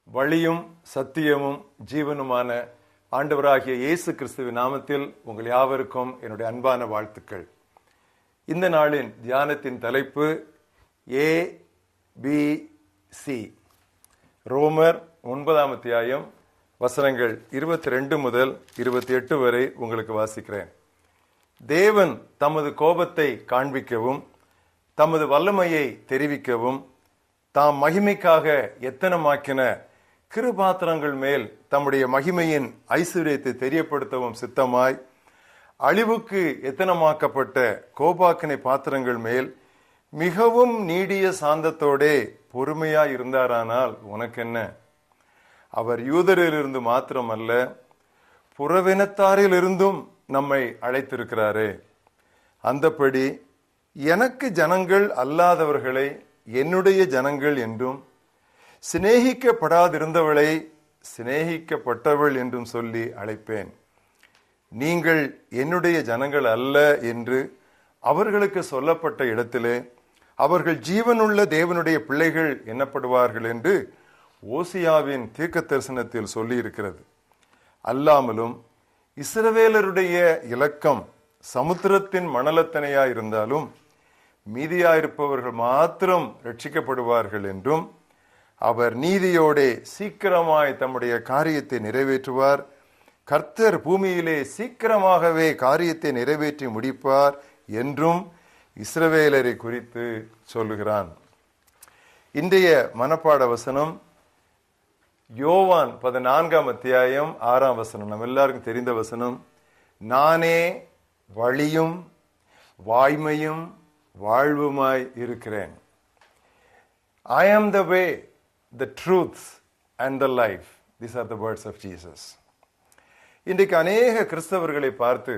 வழியும் சத்தியமும் ஜீவனுமான ஆண்டவராகிய இயேசு கிறிஸ்துவின் நாமத்தில் உங்கள் யாவருக்கும் என்னுடைய அன்பான வாழ்த்துக்கள். இந்த நாளின் தியானத்தின் தலைப்பு ABC. ரோமர் 9ஆம் அத்தியாயம் வசனங்கள் 22 முதல் 28 வரை உங்களுக்கு வாசிக்கிறேன். தேவன் தமது கோபத்தை காண்பிக்கவும் தமது வல்லமையை தெரிவிக்கவும் தாம் மகிமைக்காக எத்தனமாக்கின கிருபாத்திரங்கள் மேல் தம்முடைய மகிமையின் ஐஸ்வர்யத்தை தெரியப்படுத்தவும் சித்தமாய் அழிவுக்கு எத்தனமாக்கப்பட்ட கோபாக்கினை பாத்திரங்கள் மேல் மிகவும் நீடிய சாந்தத்தோடே பொறுமையாய் இருந்தாரானால் உனக்கென்ன? அவர் யூதரிலிருந்து மாத்திரமல்ல புறவினத்தாரிலிருந்தும் நம்மை அழைத்திருக்கிறாரே. அந்தப்படி எனக்கு ஜனங்கள் அல்லாதவர்களை என்னுடைய ஜனங்கள் என்றும் சிநேகிக்கப்படாதிருந்தவளை சிநேகிக்கப்பட்டவள் என்றும் சொல்லி அழைப்பேன். நீங்கள் என்னுடைய ஜனங்கள் அல்ல என்று அவர்களுக்கு சொல்லப்பட்ட இடத்திலே அவர்கள் ஜீவனுள்ள தேவனுடைய பிள்ளைகள் எண்ணப்படுவார்கள் என்று ஓசியாவின் தீர்க்க தரிசனத்தில் சொல்லி இருக்கிறது. அல்லாமலும் இஸ்ரவேலருடைய இலக்கம் சமுத்திரத்தின் மணலத்தனையாயிருந்தாலும் மீதியாயிருப்பவர்கள் மாத்திரம் ரட்சிக்கப்படுவார்கள் என்றும் அவர் நீதியோடே சீக்கிரமாய் தம்முடைய காரியத்தை நிறைவேற்றுவார். கர்த்தர் பூமியிலே சீக்கிரமாகவே காரியத்தை நிறைவேற்றி முடிப்பார் என்றும் இஸ்ரவேலரை குறித்து சொல்லுகிறான். இன்றைய மனப்பாட வசனம் யோவான் 14ஆம் அத்தியாயம் 6ஆம் வசனம். நம்ம எல்லாருக்கும் தெரிந்த வசனம். நானே வழியும் வாய்மையும் வாழ்வுமாய் இருக்கிறேன். I am the way, the truth and the life. These are the words of Jesus. இன்றைக்கு அநேக கிறிஸ்தவர்களை பார்த்து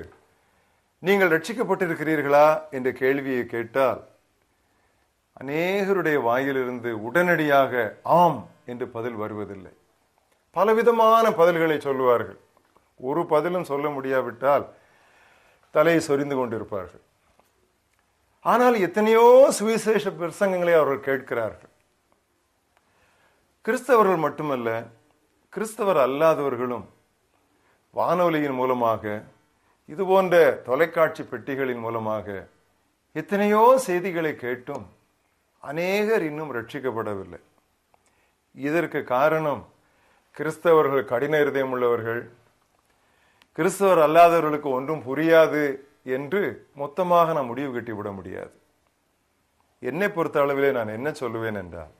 நீங்கள் ரட்சிக்கப்பட்டிருக்கிறீர்களா என்ற கேள்வியை கேட்டால் அநேகருடைய வாயிலிருந்து உடனடியாக ஆம் என்று பதில் வருவதில்லை. பலவிதமான பதில்களை சொல்லுவார்கள். ஒரு பதிலும் சொல்ல முடியாவிட்டால் தலையை சொரிந்து கொண்டிருப்பார்கள். ஆனால் எத்தனையோ சுவிசேஷ பிரசங்கங்களை அவர்கள் கேட்கிறார்கள். கிறிஸ்தவர்கள் மட்டுமல்ல, கிறிஸ்தவர் அல்லாதவர்களும் வானொலியின் மூலமாக இது போன்ற தொலைக்காட்சி பெட்டிகளின் மூலமாக எத்தனையோ செய்திகளை கேட்டும் அநேகர் இன்னும் ரட்சிக்கப்படவில்லை. இதற்கு காரணம் கிறிஸ்தவர்கள் கடின இருதயம் உள்ளவர்கள், கிறிஸ்தவர் அல்லாதவர்களுக்கு ஒன்றும் புரியாது என்று மொத்தமாக நான் முடிவு கட்டிவிட முடியாது. என்னை பொறுத்த அளவிலே நான் என்ன சொல்லுவேன் என்றால்,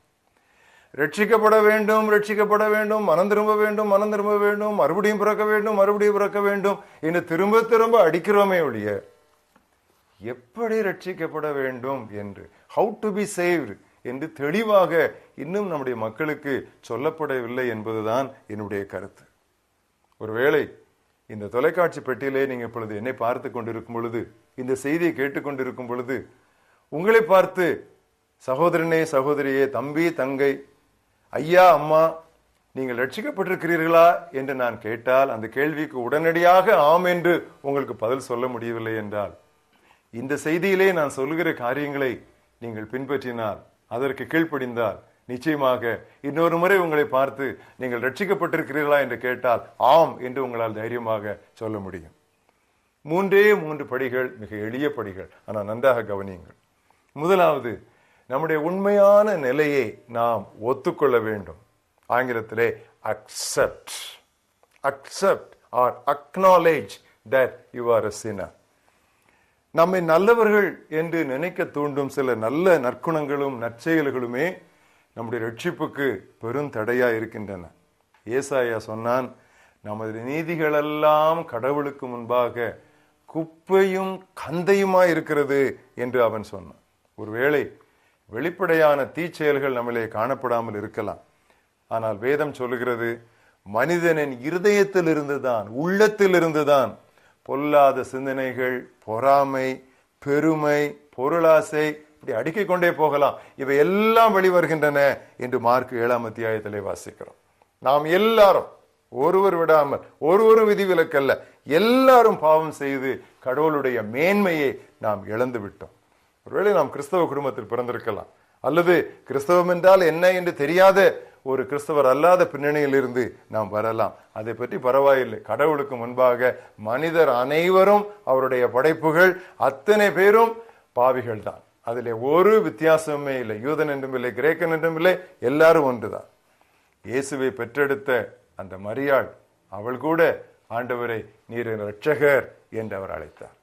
ரட்சிக்கப்பட வேண்டும், ரட்சிக்கப்பட வேண்டும், மனம் திரும்ப வேண்டும், மனம் திரும்ப வேண்டும், மறுபடியும் பிறக்க வேண்டும், மறுபடியும் பிறக்க வேண்டும் என்று திரும்ப திரும்ப அடிக்கிறோமே ஒழிய எப்படி ரட்சிக்கப்பட வேண்டும் என்று, ஹவு டு பி சேவ்டு என்று தெளிவாக இன்னும் நம்முடைய மக்களுக்கு சொல்லப்படவில்லை என்பதுதான் என்னுடைய கருத்து. ஒருவேளை இந்த தொலைக்காட்சி பெட்டியிலே நீங்க இப்பொழுது என்னை பார்த்து கொண்டிருக்கும் பொழுது, இந்த செய்தியை கேட்டுக்கொண்டிருக்கும் பொழுது உங்களை பார்த்து சகோதரனே, சகோதரியே, தம்பி, தங்கை, ஐயா, அம்மா, நீங்கள் ரட்சிக்கப்பட்டிருக்கிறீர்களா என்று நான் கேட்டால் அந்த கேள்விக்கு உடனடியாக ஆம் என்று உங்களுக்கு பதில் சொல்ல முடியவில்லை என்றால், இந்த செய்தியிலே நான் சொல்லுகிற காரியங்களை நீங்கள் பின்பற்றினால், அதற்கு கீழ்ப்படிந்தால், நிச்சயமாக இன்னொரு முறை உங்களை பார்த்து நீங்கள் ரட்சிக்கப்பட்டிருக்கிறீர்களா என்று கேட்டால் ஆம் என்று உங்களால் தைரியமாக சொல்ல முடியும். 3 படிகள், மிக எளிய படிகள், ஆனால் நன்றாக கவனியுங்கள். முதலாவது, நம்முடைய உண்மையான நிலையை நாம் ஒத்துக்கொள்ள வேண்டும். ஆங்கிலத்திலே accept or acknowledge that you are a sinner. நம்மை நல்லவர்கள் என்று நினைக்க தூண்டும் சில நல்ல நற்குணங்களும் நற்செயல்களுமே நம்முடைய ரட்சிப்புக்கு பெரும் தடையா இருக்கின்றன. ஏசாயா சொன்னான், நமது நீதிகளெல்லாம் கடவுளுக்கு முன்பாக குப்பையும் கந்தையுமா இருக்கிறது என்று அவன் சொன்னான். ஒருவேளை வெளிப்படையான தீச்செயல்கள் நம்மளே காணப்படாமல் இருக்கலாம். ஆனால் வேதம் சொல்லுகிறது, மனிதனின் இருதயத்தில் இருந்துதான், உள்ளத்தில் இருந்துதான் பொல்லாத சிந்தனைகள், பொறாமை, பெருமை, பொருளாசை, இப்படி அடுக்கிக் கொண்டே போகலாம், இவை எல்லாம் வெளிவருகின்றன என்று மார்க் 7ஆம் அத்தியாயத்திலே வாசிக்கிறோம். நாம் எல்லாரும் ஒருவர் விடாமல், ஒருவரும் விதிவிலக்கல்ல, எல்லாரும் பாவம் செய்து கடவுளுடைய மேன்மையை நாம் இழந்து விட்டோம். ஒருவேளை நாம் கிறிஸ்தவ குடும்பத்தில் பிறந்திருக்கலாம், அல்லது கிறிஸ்தவம் என்றால் என்ன என்று தெரியாத ஒரு கிறிஸ்தவர் அல்லாத பின்னணியில் இருந்து நாம் வரலாம். அதை பற்றி பரவாயில்லை. கடவுளுக்கு முன்பாக மனிதர் அனைவரும் அவருடைய படைப்புகள், அத்தனை பேரும் பாவிகள் தான். அதில் ஒரு வித்தியாசமே இல்லை. யூதன் என்றும் இல்லை, கிரேக்கன் என்றும் இல்லை, எல்லாரும் ஒன்றுதான். இயேசுவை பெற்றெடுத்த அந்த மரியாள், அவள் கூட ஆண்டவரை நீர் இரட்சகர் என்று அவர் அழைத்தார்.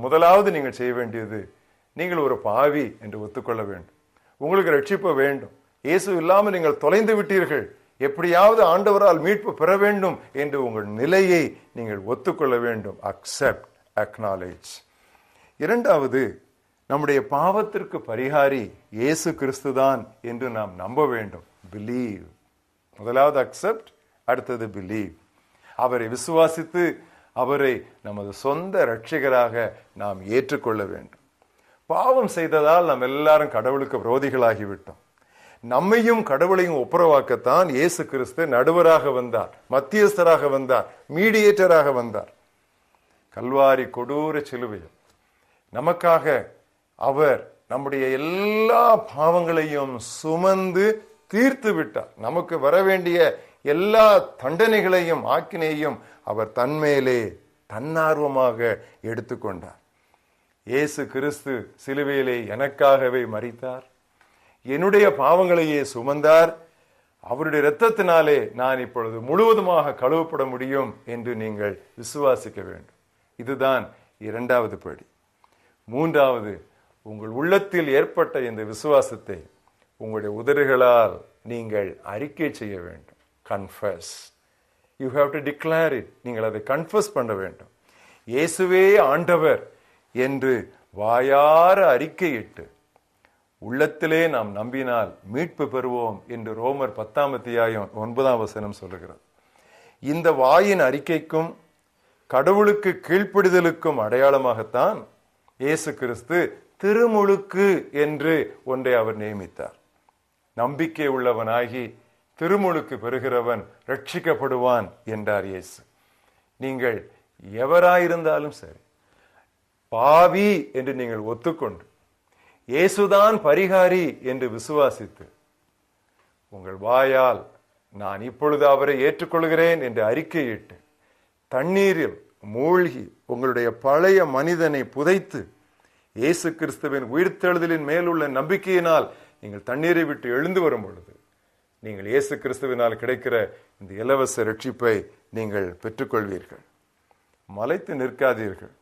முதலாவது நீங்கள் செய்ய வேண்டியது, நீங்கள் ஒரு பாவி என்று ஒத்துக்கொள்ள வேண்டும். உங்களுக்கு ரட்சிப்பு வேண்டும். இயேசு இல்லாமல் நீங்கள் தொலைந்து விட்டீர்கள், எப்படியாவது ஆண்டவரால் மீட்பு பெற வேண்டும் என்று உங்கள் நிலையை நீங்கள் ஒத்துக்கொள்ள வேண்டும். Accept, acknowledge. இரண்டாவது, நம்முடைய பாவத்திற்கு பரிகாரி இயேசு கிறிஸ்துதான் என்று நாம் நம்ப வேண்டும். பிலீவ். முதலாவது அக்செப்ட், அடுத்தது பிலீவ். அவரை விசுவாசித்து அவரை நமது சொந்த இரட்சகராக நாம் ஏற்றுக்கொள்ள வேண்டும். பாவம் செய்ததால் நாம் எல்லாரும் கடவுளுக்கு விரோதிகளாகிவிட்டோம். நம்மையும் கடவுளையும் ஒப்புரவாக்கத்தான் இயேசு கிறிஸ்து நடுவராக வந்தார், மத்தியஸ்தராக வந்தார், மீடியேட்டராக வந்தார். கல்வாரி கொடூர சிலுவையில் நமக்காக அவர் நம்முடைய எல்லா பாவங்களையும் சுமந்து தீர்த்து விட்டார். நமக்கு வர வேண்டிய எல்லா தண்டனைகளையும் ஆக்கினையும் அவர் தன்மேலே தன்னார்வமாக எடுத்துக்கொண்டார். இயேசு கிறிஸ்து சிலுவையிலே எனக்காகவே மரித்தார், என்னுடைய பாவங்களையே சுமந்தார். அவருடைய இரத்தத்தினாலே நான் இப்பொழுது முழுவதுமாக கழுவப்பட முடியும் என்று நீங்கள் விசுவாசிக்க வேண்டும். இதுதான் இரண்டாவது படி. மூன்றாவது, உங்கள் உள்ளத்தில் ஏற்பட்ட இந்த விசுவாசத்தை உங்களுடைய உதடுகளால் நீங்கள் அறிக்கை செய்ய வேண்டும். Confess. You have to declare it. நீங்கள் அதை கன்ஃபஸ் பண்ண வேண்டும். இயேசுவே ஆண்டவர் என்று வாயார அறிக்கையிட்டு உள்ளத்திலே நாம் நம்பினால் மீட்பு பெறுவோம் என்று ரோமர் 10:9 சொல்லுகிறது. இந்த வாயின் அறிக்கைக்கும் கடவுளுக்கு கீழ்ப்படிதலுக்கும் அடையாளமாகத்தான் இயேசு கிறிஸ்து திருமுழுக்கு என்று ஒன்றை அவர் நியமித்தார். நம்பிக்கை உள்ளவனாகி திருமுழுக்கு பெறுகிறவன் ரட்சிக்கப்படுவான் என்றார் இயேசு. நீங்கள் எவராயிருந்தாலும் சரி, பாவி என்று நீங்கள் ஒத்துக்கொண்டு இயேசுதான் பரிகாரி என்று விசுவாசித்து உங்கள் வாயால் நான் இப்பொழுது அவரை ஏற்றுக்கொள்கிறேன் என்று அறிக்கையிட்டு தண்ணீரில் மூழ்கி உங்களுடைய பழைய மனிதனை புதைத்து இயேசு கிறிஸ்துவின் உயிர்த்தெழுதலின் மேலுள்ள நம்பிக்கையினால் நீங்கள் தண்ணீரை விட்டு எழுந்து வரும் பொழுது நீங்கள் இயேசு கிறிஸ்துவினால் கிடைக்கிற இந்த இலவச ரட்சிப்பை நீங்கள் பெற்றுக்கொள்வீர்கள். மலைத்து நிற்காதீர்கள்.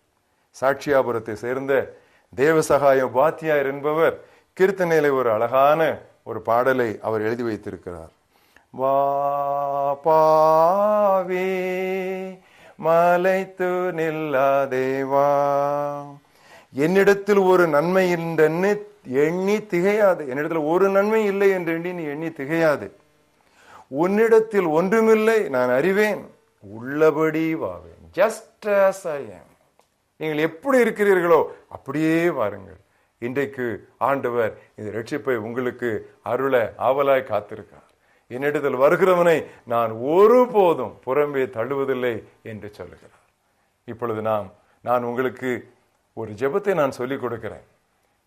சாட்சியாபுரத்தை சேர்ந்த தேவசகாயம் பாத்தியார் என்பவர் கீர்த்தனையில ஒரு அழகான ஒரு பாடலை அவர் எழுதி வைத்திருக்கிறார். வா பாவே மலைத்து நில்லாதேவா, என்னிடத்தில் ஒரு நன்மை இல்லைன்னு எண்ணி திகையாது. என்னிடத்தில் ஒரு நன்மை இல்லை என்று எண்ணி நீ எண்ணி திகையாது. உன்னிடத்தில் ஒன்றுமில்லை நான் அறிவேன், உள்ளபடி வாவேன். Just as I am. நீங்கள் எப்படி இருக்கிறீர்களோ அப்படியே வாருங்கள். இன்றைக்கு ஆண்டவர் இந்த ரட்சிப்பை உங்களுக்கு அருள ஆவலாய் காத்திருக்கார். என்னிடத்தில் வருகிறவனை நான் ஒருபோதும் புறம்பே தள்ளுவதில்லை என்று சொல்லுகிறார். இப்பொழுது நான் உங்களுக்கு ஒரு ஜெபத்தை நான் சொல்லிக் கொடுக்கிறேன்.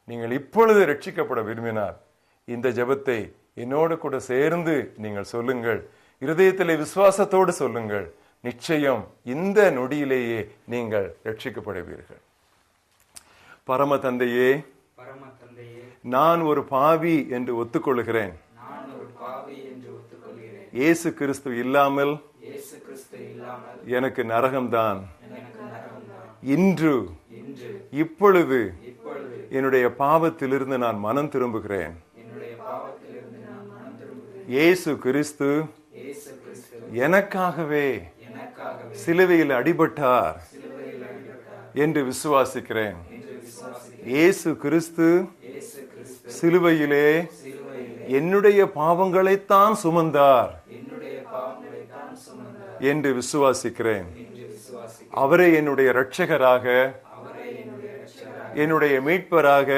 நீங்கள் இப்பொழுது ரட்சிக்கப்பட விரும்பினால் இந்த ஜெபத்தை என்னோடு கூட சேர்ந்து நீங்கள் சொல்லுங்கள். இருதயத்திலே விசுவாசத்தோடு சொல்லுங்கள். நிச்சயம் இந்த நொடியிலேயே நீங்கள் ரட்சிக்கப்படுவீர்கள். பரம தந்தையே, நான் ஒரு பாவி என்று ஒத்துக்கொள்கிறேன். இயேசு கிறிஸ்து இல்லாமல் எனக்கு நரகம்தான். இன்று இப்பொழுது என்னுடைய பாவத்திலிருந்து நான் மனம் திரும்புகிறேன். இயேசு கிறிஸ்து எனக்காகவே சிலுவையில் அடிபட்டார் என்று விசுவாசிக்கிறேன். இயேசு கிறிஸ்து சிலுவையிலே என்னுடைய பாவங்களைத்தான் சுமந்தார் என்று விசுவாசிக்கிறேன். அவரை என்னுடைய இரட்சகராக, என்னுடைய மீட்பராக,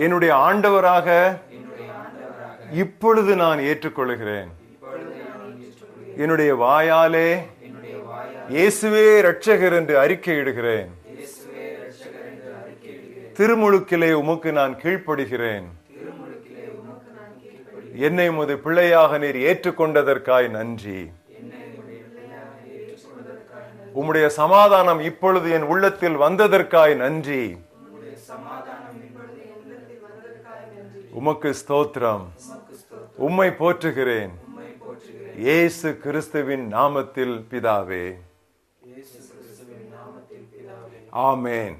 என்னுடைய ஆண்டவராக இப்பொழுது நான் ஏற்றுக்கொள்கிறேன். என்னுடைய வாயாலே இயேசுவே இரட்சகர் என்று அறிக்கையிடுகிறேன். திருமுழுக்கிலே உமக்கு நான் கீழ்ப்படுகிறேன். என்னை உமது பிள்ளையாக நீர் ஏற்றுக்கொண்டதற்காய் நன்றி. உம்முடைய சமாதானம் இப்பொழுது என் உள்ளத்தில் வந்ததற்காய் நன்றி. உமக்கு ஸ்தோத்திரம். உம்மை போற்றுகிறேன். இயேசு கிறிஸ்துவின் நாமத்தில் பிதாவே. ஆமென்.